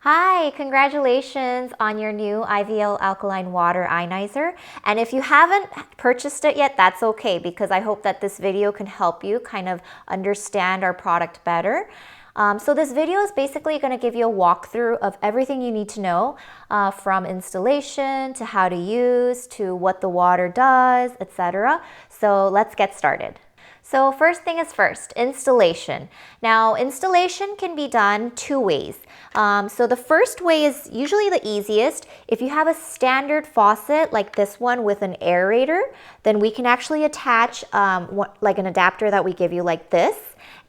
Hi, congratulations on your new Ivyel Alkaline Water Ionizer. And if you haven't purchased it yet, that's okay, because I hope that this video can help you kind of understand our product better. So this video is basically going to give you a walkthrough of everything you need to know, from installation to how to use to what the water does, etc. So let's get started. So first thing is first, installation. Now installation can be done two ways. So the first way is usually the easiest. If you have a standard faucet like this one with an aerator, then we can actually attach like an adapter that we give you like this,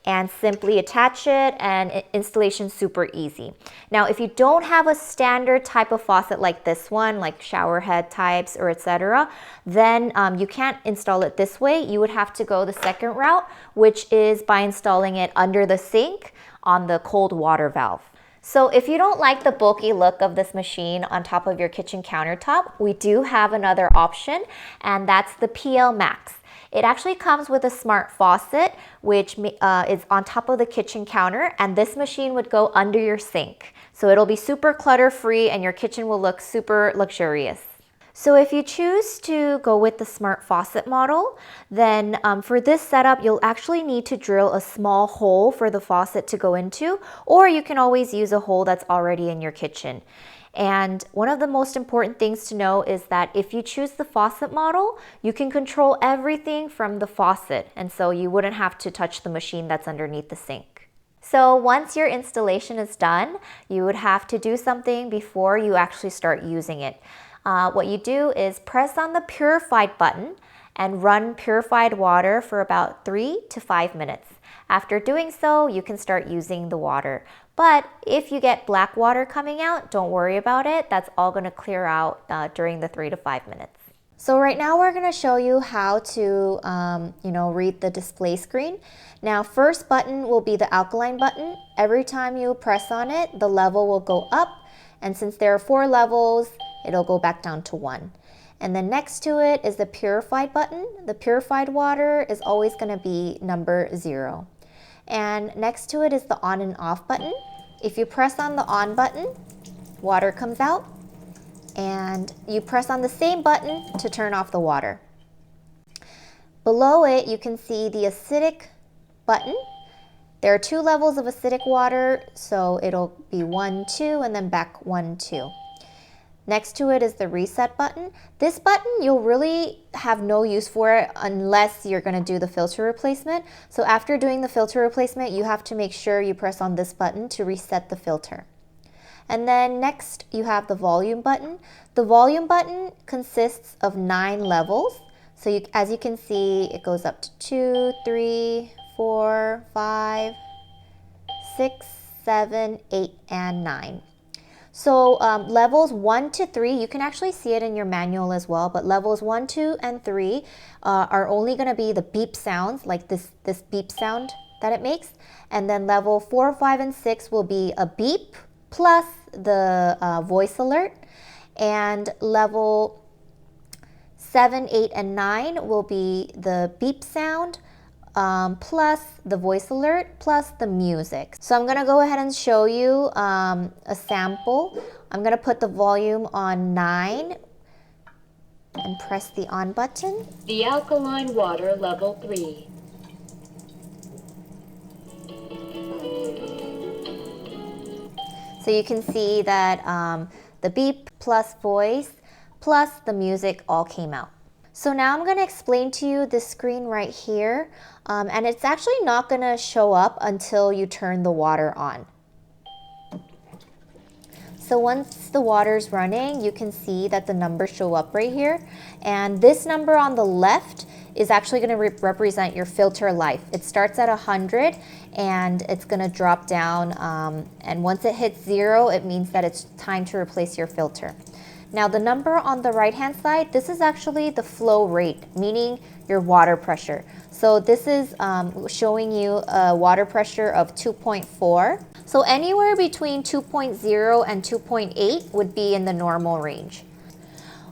and simply attach it, and installation's super easy. Now, if you don't have a standard type of faucet like this one, like shower head types or etc., then you can't install it this way. You would have to go the second route, which is by installing it under the sink on the cold water valve. So if you don't like the bulky look of this machine on top of your kitchen countertop, we do have another option, and that's the PL Max. It actually comes with a smart faucet, which is on top of the kitchen counter, and this machine would go under your sink. So it'll be super clutter-free and your kitchen will look super luxurious. So if you choose to go with the smart faucet model, then for this setup, you'll actually need to drill a small hole for the faucet to go into, or you can always use a hole that's already in your kitchen. And one of the most important things to know is that if you choose the faucet model, you can control everything from the faucet, and so you wouldn't have to touch the machine that's underneath the sink. So once your installation is done, you would have to do something before you actually start using it. What you do is press on the purified button and run purified water for about 3 to 5 minutes. After doing so, you can start using the water. But if you get black water coming out, don't worry about it. That's all going to clear out during the 3 to 5 minutes. So right now we're going to show you how to read the display screen. Now, first button will be the alkaline button. Every time you press on it, the level will go up. And since there are 4 levels, it'll go back down to 1. And then next to it is the purified button. The purified water is always going to be number 0. And next to it is the on and off button. If you press on the on button, water comes out, and you press on the same button to turn off the water. Below it, you can see the acidic button. There are 2 levels of acidic water, so it'll be 1, 2, and then back 1, 2. Next to it is the reset button. This button, you'll really have no use for it unless you're going to do the filter replacement. So after doing the filter replacement, you have to make sure you press on this button to reset the filter. And then next, you have the volume button. The volume button consists of 9 levels. So as you can see, it goes up to 2, 3, 4, 5, 6, 7, 8, and 9. So levels 1 to 3, you can actually see it in your manual as well, but levels 1, 2, and 3 are only going to be the beep sounds, like this beep sound that it makes. And then level 4, 5, and 6 will be a beep plus the voice alert. And level 7, 8, and 9 will be the beep sound, plus the voice alert, plus the music. So I'm going to go ahead and show you a sample. I'm going to put the volume on 9 and press the on button. The alkaline water level 3. So you can see that the beep plus voice plus the music all came out. So now I'm going to explain to you this screen right here, and it's actually not going to show up until you turn the water on. So once the water's running, you can see that the numbers show up right here, and this number on the left is actually going to represent your filter life. It starts at 100 and it's going to drop down, and once it hits 0, it means that it's time to replace your filter. Now the number on the right hand side, this is actually the flow rate, meaning your water pressure. So this is showing you a water pressure of 2.4. So anywhere between 2.0 and 2.8 would be in the normal range.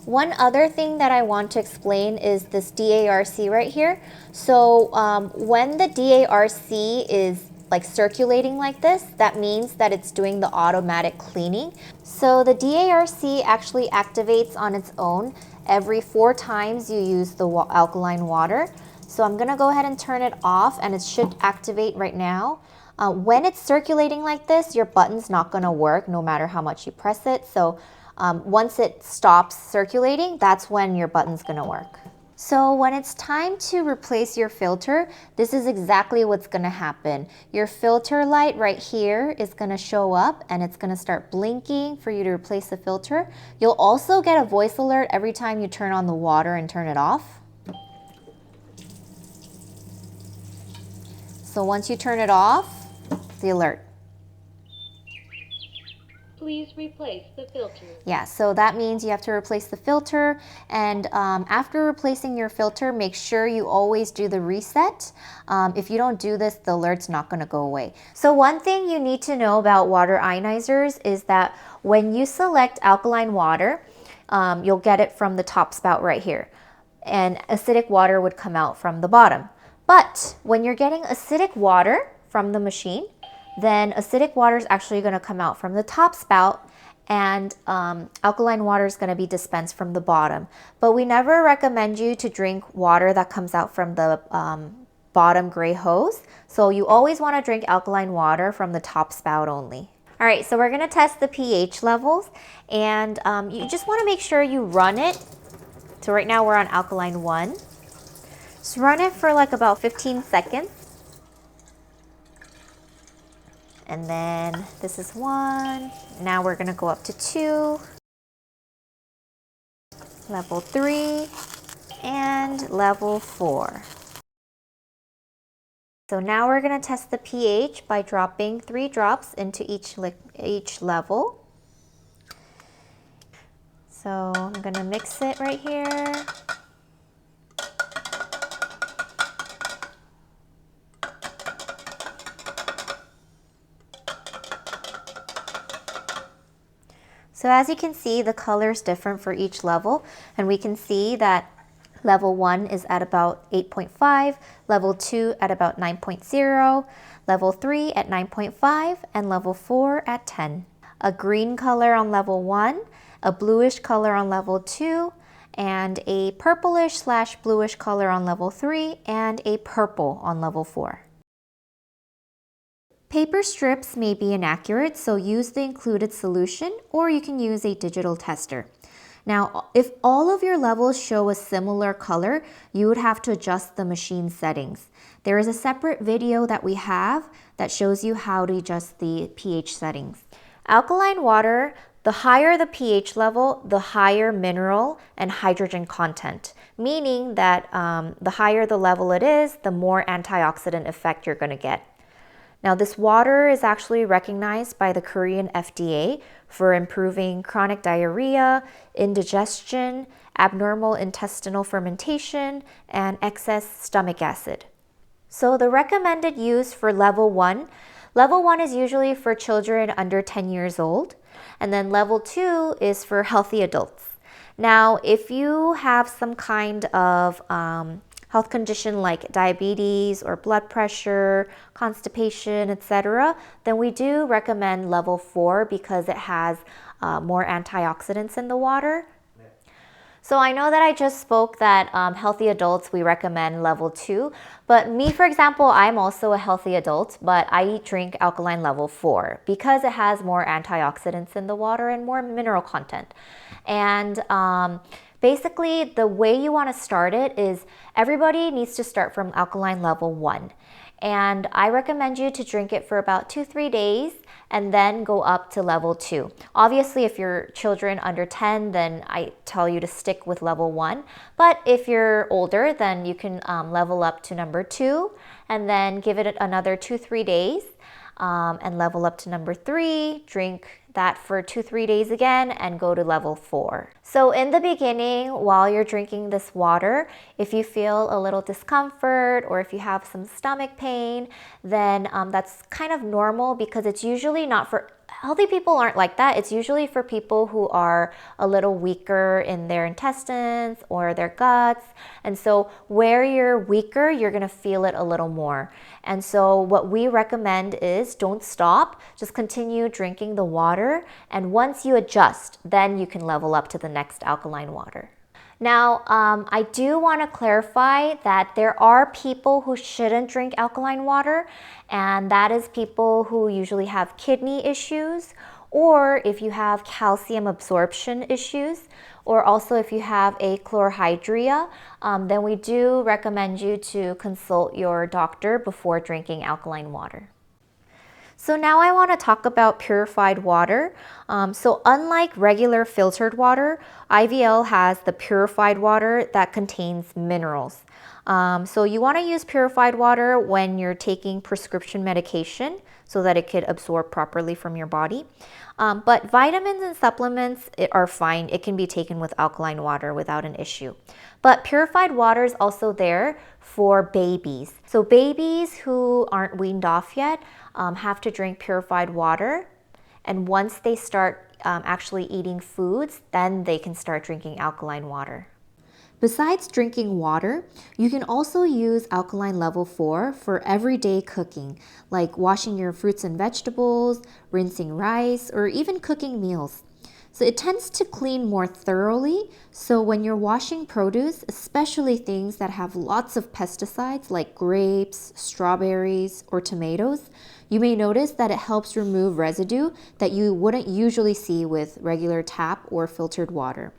One other thing that I want to explain is this DARC right here. So when the DARC is like circulating like this, that means that it's doing the automatic cleaning. So the DARC actually activates on its own every 4 times you use the alkaline water. So I'm gonna go ahead and turn it off, and it should activate right now. When it's circulating like this, your button's not gonna work no matter how much you press it. So once it stops circulating, that's when your button's gonna work. So when it's time to replace your filter, this is exactly what's gonna happen. Your filter light right here is gonna show up, and it's gonna start blinking for you to replace the filter. You'll also get a voice alert every time you turn on the water and turn it off. So once you turn it off, the alert. Please replace the filter. Yeah, so that means you have to replace the filter, and after replacing your filter, make sure you always do the reset. If you don't do this, the alert's not gonna go away. So one thing you need to know about water ionizers is that when you select alkaline water, you'll get it from the top spout right here, and acidic water would come out from the bottom. But when you're getting acidic water from the machine, then acidic water is actually going to come out from the top spout, and alkaline water is going to be dispensed from the bottom. But we never recommend you to drink water that comes out from the bottom gray hose. So you always want to drink alkaline water from the top spout only. All right, so we're going to test the pH levels, and you just want to make sure you run it. So right now we're on alkaline 1. Just run it for like about 15 seconds. And then this is 1. Now we're gonna go up to 2, level 3, and level 4. So now we're gonna test the pH by dropping 3 drops into each level. So I'm gonna mix it right here. So as you can see, the color is different for each level, and we can see that level 1 is at about 8.5, level 2 at about 9.0, level 3 at 9.5, and level 4 at 10. A green color on level 1, a bluish color on level 2, and a purplish/bluish color on level 3, and a purple on level 4. Paper strips may be inaccurate, so use the included solution, or you can use a digital tester. Now, if all of your levels show a similar color, you would have to adjust the machine settings. There is a separate video that we have that shows you how to adjust the pH settings. Alkaline water, the higher the pH level, the higher mineral and hydrogen content, meaning that the higher the level it is, the more antioxidant effect you're going to get. Now, this water is actually recognized by the Korean FDA for improving chronic diarrhea, indigestion, abnormal intestinal fermentation, and excess stomach acid. So the recommended use for level 1 is usually for children under 10 years old, and then level 2 is for healthy adults. Now, if you have some kind of health condition like diabetes or blood pressure, constipation, etc., then we do recommend level 4 because it has more antioxidants in the water. So I know that I just spoke that healthy adults, we recommend level 2, but me, for example, I'm also a healthy adult, but I drink alkaline level 4 because it has more antioxidants in the water and more mineral content. And basically, the way you want to start it is everybody needs to start from alkaline level 1. And I recommend you to drink it for about 2-3 days and then go up to level 2. Obviously, if you're children under 10, then I tell you to stick with level 1. But if you're older, then you can level up to number 2 and then give it another 2-3 days and level up to number 3, drink that for 2-3 days again, and go to level 4. So in the beginning, while you're drinking this water, if you feel a little discomfort or if you have some stomach pain, then that's kind of normal because it's usually not for Healthy people aren't like that. It's usually for people who are a little weaker in their intestines or their guts. And so where you're weaker, you're gonna feel it a little more. And so what we recommend is don't stop, just continue drinking the water. And once you adjust, then you can level up to the next alkaline water. Now, I do want to clarify that there are people who shouldn't drink alkaline water, and that is people who usually have kidney issues, or if you have calcium absorption issues, or also if you have a chlorhydria, then we do recommend you to consult your doctor before drinking alkaline water. So now I want to talk about purified water. So unlike regular filtered water, IVL has the purified water that contains minerals. So you want to use purified water when you're taking prescription medication so that it could absorb properly from your body. But vitamins and supplements are fine. It can be taken with alkaline water without an issue. But purified water is also there for babies. So babies who aren't weaned off yet have to drink purified water. And once they start actually eating foods, then they can start drinking alkaline water. Besides drinking water, you can also use alkaline level 4 for everyday cooking, like washing your fruits and vegetables, rinsing rice, or even cooking meals. So it tends to clean more thoroughly, so when you're washing produce, especially things that have lots of pesticides like grapes, strawberries, or tomatoes, you may notice that it helps remove residue that you wouldn't usually see with regular tap or filtered water.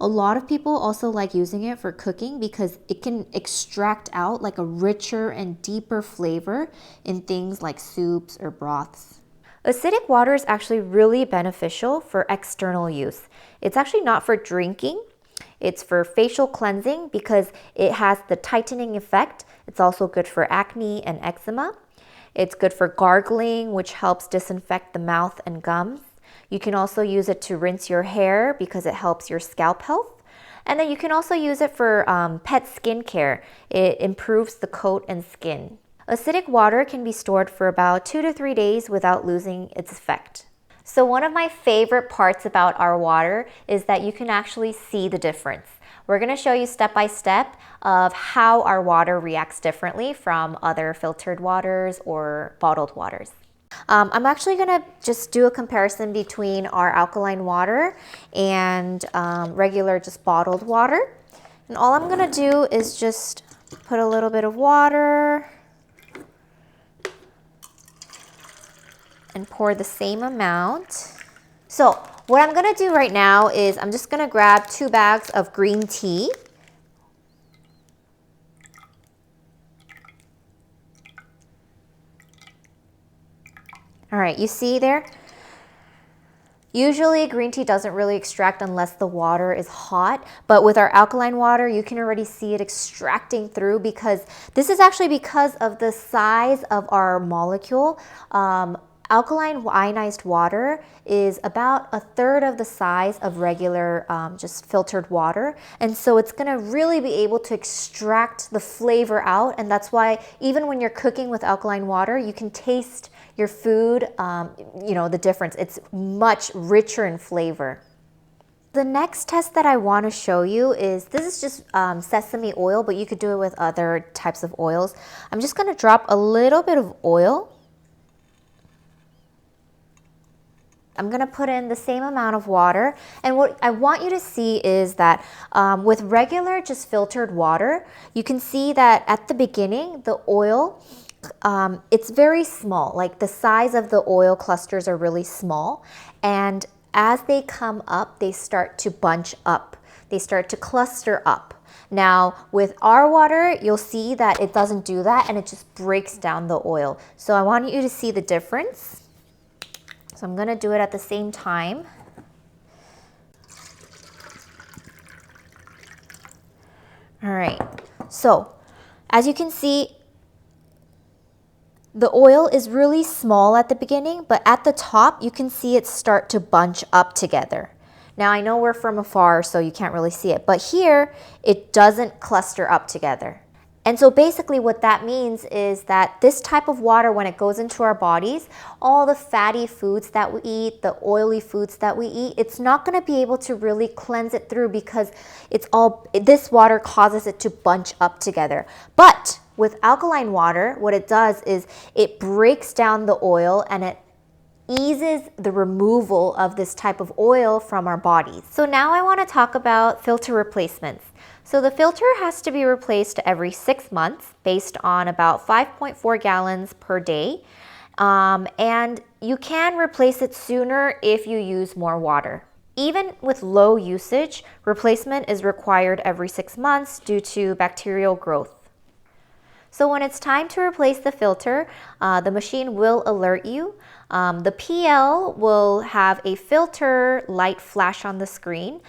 A lot of people also like using it for cooking because it can extract out like a richer and deeper flavor in things like soups or broths. Acidic water is actually really beneficial for external use. It's actually not for drinking. It's for facial cleansing because it has the tightening effect. It's also good for acne and eczema. It's good for gargling, which helps disinfect the mouth and gums. You can also use it to rinse your hair because it helps your scalp health. And then you can also use it for pet skincare. It improves the coat and skin. Acidic water can be stored for about 2 to 3 days without losing its effect. So one of my favorite parts about our water is that you can actually see the difference. We're going to show you step by step of how our water reacts differently from other filtered waters or bottled waters. I'm actually going to just do a comparison between our alkaline water and regular just bottled water. And all I'm going to do is just put a little bit of water and pour the same amount. So what I'm gonna do right now is I'm just gonna grab 2 bags of green tea. All right, you see there? Usually green tea doesn't really extract unless the water is hot, but with our alkaline water, you can already see it extracting through because this is actually because of the size of our molecule. Alkaline ionized water is about 1/3 of the size of regular just filtered water. And so it's gonna really be able to extract the flavor out. And that's why even when you're cooking with alkaline water, you can taste your food, you know, the difference. It's much richer in flavor. The next test that I want to show you is, this is just sesame oil, but you could do it with other types of oils. I'm just gonna drop a little bit of oil. I'm gonna put in the same amount of water, and what I want you to see is that with regular just filtered water, you can see that at the beginning, the oil, it's very small, like the size of the oil clusters are really small, and as they come up, they start to bunch up, they start to cluster up. Now with our water, you'll see that it doesn't do that and it just breaks down the oil. So I want you to see the difference. So I'm gonna do it at the same time. All right, so as you can see, the oil is really small at the beginning, but at the top, you can see it start to bunch up together. Now I know we're from afar, so you can't really see it, but here, it doesn't cluster up together. And so basically what that means is that this type of water, when it goes into our bodies, all the fatty foods that we eat, the oily foods that we eat, it's not going to be able to really cleanse it through because this water causes it to bunch up together. But with alkaline water, what it does is it breaks down the oil and it eases the removal of this type of oil from our bodies. So now I want to talk about filter replacements. So the filter has to be replaced every 6 months based on about 5.4 gallons per day. And you can replace it sooner if you use more water. Even with low usage, replacement is required every 6 months due to bacterial growth. So when it's time to replace the filter, the machine will alert you. The PL will have a filter light flash on the screen.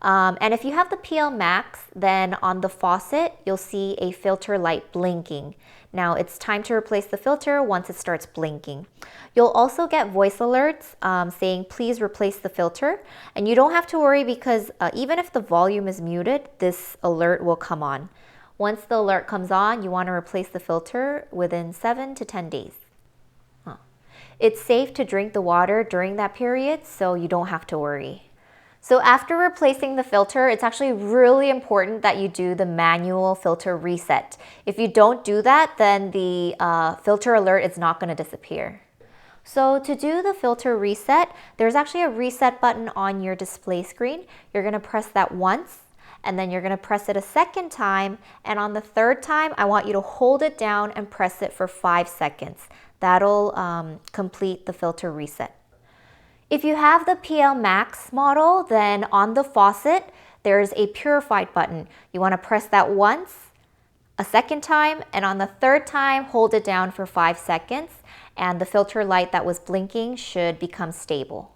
And if you have the PL Max, then on the faucet, you'll see a filter light blinking. Now it's time to replace the filter once it starts blinking. You'll also get voice alerts saying, please replace the filter. And you don't have to worry because even if the volume is muted, this alert will come on. Once the alert comes on, you want to replace the filter within 7 to 10 days. It's safe to drink the water during that period, so you don't have to worry. So after replacing the filter, it's actually really important that you do the manual filter reset. If you don't do that, then the filter alert is not going to disappear. So to do the filter reset, there's actually a reset button on your display screen. You're going to press that once, and then you're going to press it a second time, and on the third time, I want you to hold it down and press it for 5 seconds. That'll complete the filter reset. If you have the PL Max model, then on the faucet, there's a purified button. You want to press that once, a second time, and on the third time, hold it down for 5 seconds, and the filter light that was blinking should become stable.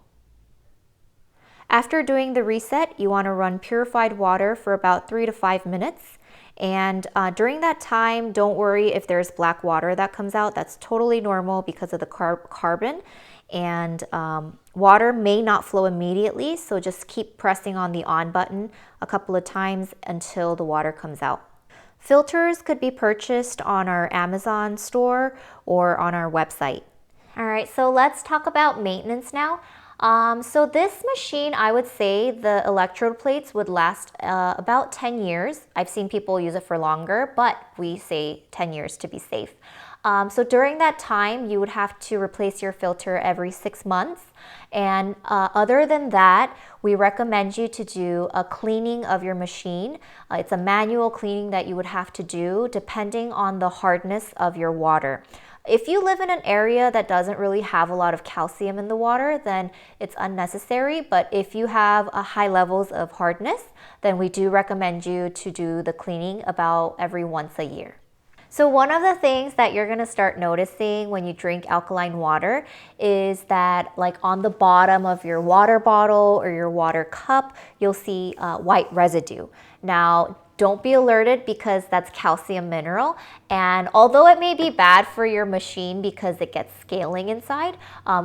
After doing the reset, you want to run purified water for about 3 to 5 minutes. And during that time, don't worry if there's black water that comes out. That's totally normal because of the carbon. And water may not flow immediately, so just keep pressing on the on button a couple of times until the water comes out. Filters could be purchased on our Amazon store or on our website. All right, so let's talk about maintenance now. So this machine, I would say the electrode plates would last about 10 years. I've seen people use it for longer, but we say 10 years to be safe. So during that time, you would have to replace your filter every 6 months. And other than that, we recommend you to do a cleaning of your machine. It's a manual cleaning that you would have to do depending on the hardness of your water. If you live in an area that doesn't really have a lot of calcium in the water, then it's unnecessary. But if you have high levels of hardness, then we do recommend you to do the cleaning about every once a year. So one of the things that you're going to start noticing when you drink alkaline water is that like on the bottom of your water bottle or your water cup, you'll see white residue. Now, don't be alerted because that's calcium mineral. And although it may be bad for your machine because it gets scaling inside,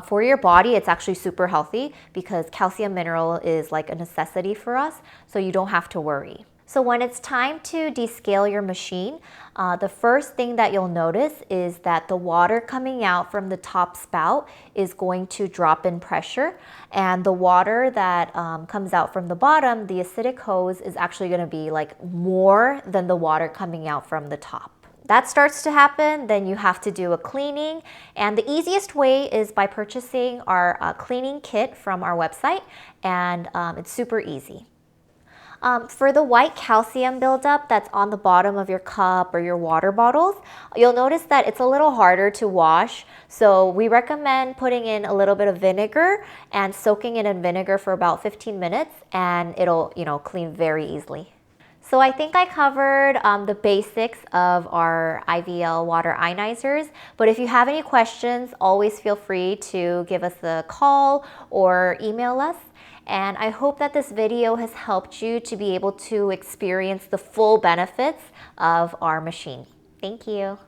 for your body, it's actually super healthy because calcium mineral is like a necessity for us. So you don't have to worry. So when it's time to descale your machine, the first thing that you'll notice is that the water coming out from the top spout is going to drop in pressure, and the water that comes out from the bottom, the acidic hose, is actually going to be like more than the water coming out from the top. That starts to happen, then you have to do a cleaning, and the easiest way is by purchasing our cleaning kit from our website, and it's super easy. For the white calcium buildup that's on the bottom of your cup or your water bottles, you'll notice that it's a little harder to wash. So we recommend putting in a little bit of vinegar and soaking it in vinegar for about 15 minutes, and it'll, clean very easily. So I think I covered the basics of our Ivyel water ionizers, but if you have any questions, always feel free to give us a call or email us. And I hope that this video has helped you to be able to experience the full benefits of our machine. Thank you.